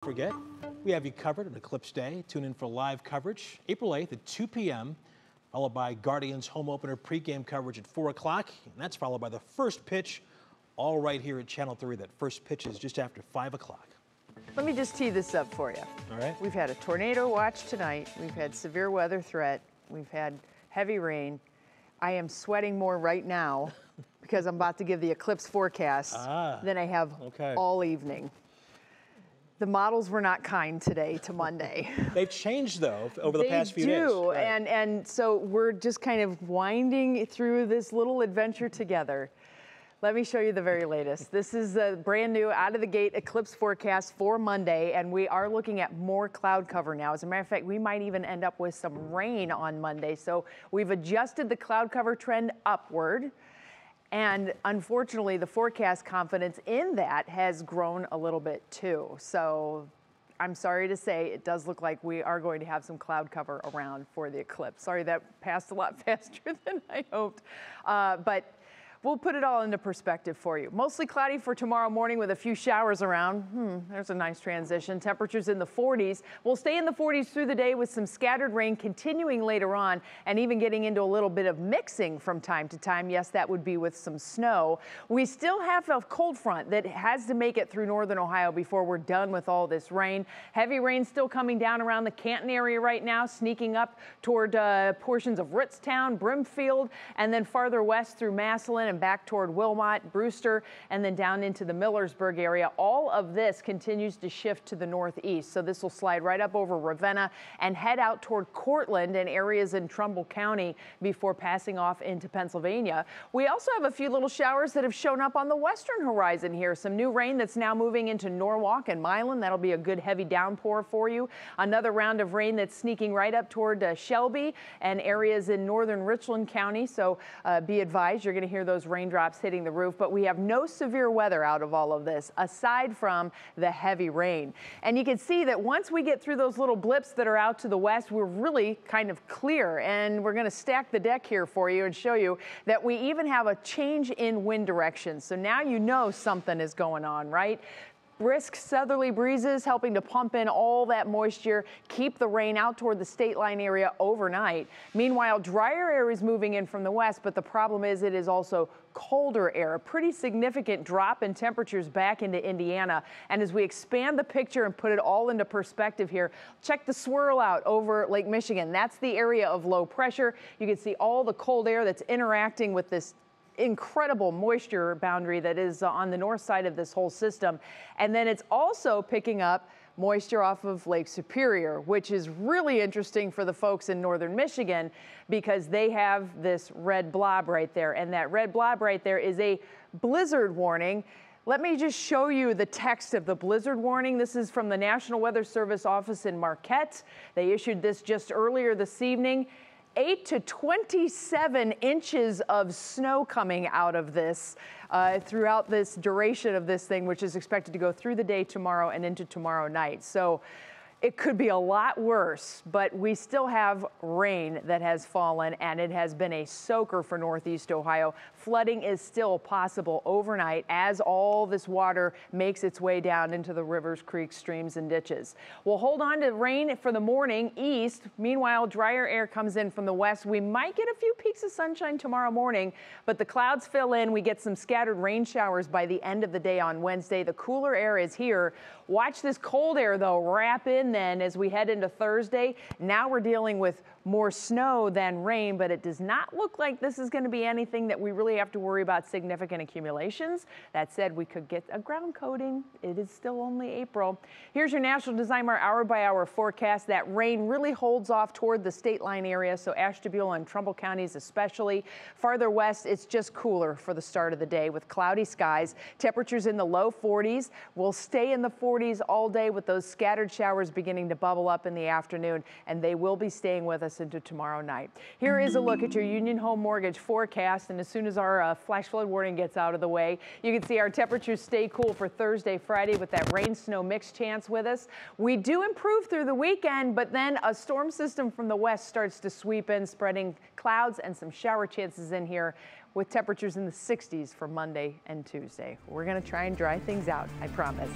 Forget, we have you covered on Eclipse Day. Tune in for live coverage April 8th at 2 p.m., followed by Guardians home opener pregame coverage at 4 o'clock. And that's followed by the first pitch, all right here at Channel 3. That first pitch is just after 5 o'clock. Let me just tee this up for you. All right. We've had a tornado watch tonight. We've had severe weather threat. We've had heavy rain. I am sweating more right now because I'm about to give the eclipse forecast than I have all evening. The models were not kind today to Monday. They've changed, though, over the past few days. They do, right. and so we're just kind of winding through this little adventure together. Let me show you the very latest. This is a brand new out-of-the-gate eclipse forecast for Monday, and we are looking at more cloud cover now. As a matter of fact, we might even end up with some rain on Monday. So we've adjusted the cloud cover trend upward. And unfortunately, the forecast confidence in that has grown a little bit too. So I'm sorry to say it does look like we are going to have some cloud cover around for the eclipse. Sorry, that passed a lot faster than I hoped. But we'll put it all into perspective for you. Mostly cloudy for tomorrow morning with a few showers around. There's a nice transition. Temperatures in the 40s. We'll stay in the 40s through the day with some scattered rain continuing later on and even getting into a little bit of mixing from time to time. Yes, that would be with some snow. We still have a cold front that has to make it through northern Ohio before we're done with all this rain. Heavy rain still coming down around the Canton area right now, sneaking up toward portions of Ritztown, Brimfield, and then farther west through Massillon and back toward Wilmot, Brewster, and then down into the Millersburg area. All of this continues to shift to the northeast. So this will slide right up over Ravenna and head out toward Cortland and areas in Trumbull County before passing off into Pennsylvania. We also have a few little showers that have shown up on the western horizon here. Some new rain that's now moving into Norwalk and Milan. That'll be a good heavy downpour for you. Another round of rain that's sneaking right up toward Shelby and areas in northern Richland County. So be advised, you're going to hear those raindrops hitting the roof, but we have no severe weather out of all of this aside from the heavy rain. And you can see that once we get through those little blips that are out to the west, we're really kind of clear, and we're going to stack the deck here for you and show you that we even have a change in wind direction. So now you know something is going on, right? Brisk southerly breezes helping to pump in all that moisture, keep the rain out toward the state line area overnight. Meanwhile, drier air is moving in from the west, but the problem is it is also colder air. A pretty significant drop in temperatures back into Indiana. And as we expand the picture and put it all into perspective here, check the swirl out over Lake Michigan. That's the area of low pressure. You can see all the cold air that's interacting with this incredible moisture boundary that is on the north side of this whole system. And then it's also picking up moisture off of Lake Superior, which is really interesting for the folks in northern Michigan because they have this red blob right there. And that red blob right there is a blizzard warning. Let me just show you the text of the blizzard warning. This is from the National Weather Service office in Marquette. They issued this just earlier this evening. 8 to 27 inches of snow coming out of this throughout this duration of this thing, which is expected to go through the day tomorrow and into tomorrow night. So it could be a lot worse, but we still have rain that has fallen, and it has been a soaker for northeast Ohio. Flooding is still possible overnight as all this water makes its way down into the rivers, creeks, streams, and ditches. We'll hold on to rain for the morning east. Meanwhile, drier air comes in from the west. We might get a few peaks of sunshine tomorrow morning, but the clouds fill in. We get some scattered rain showers by the end of the day on Wednesday. The cooler air is here. Watch this cold air, though, wrap in then as we head into Thursday. Now we're dealing with more snow than rain, but it does not look like this is going to be anything that we really have to worry about significant accumulations. That said, we could get a ground coating. It is still only April. Here's your National Designer hour-by-hour forecast. That rain really holds off toward the state line area, so Ashtabula and Trumbull counties especially. Farther west, it's just cooler for the start of the day with cloudy skies. Temperatures in the low 40s. We'll stay in the 40s all day with those scattered showers beginning to bubble up in the afternoon, and they will be staying with us into tomorrow night. Here is a look at your Union Home Mortgage forecast, and as soon as our flash flood warning gets out of the way, you can see our temperatures stay cool for Thursday, Friday with that rain-snow mix chance with us. We do improve through the weekend, but then a storm system from the west starts to sweep in, spreading clouds and some shower chances in here with temperatures in the 60s for Monday and Tuesday. We're going to try and dry things out, I promise.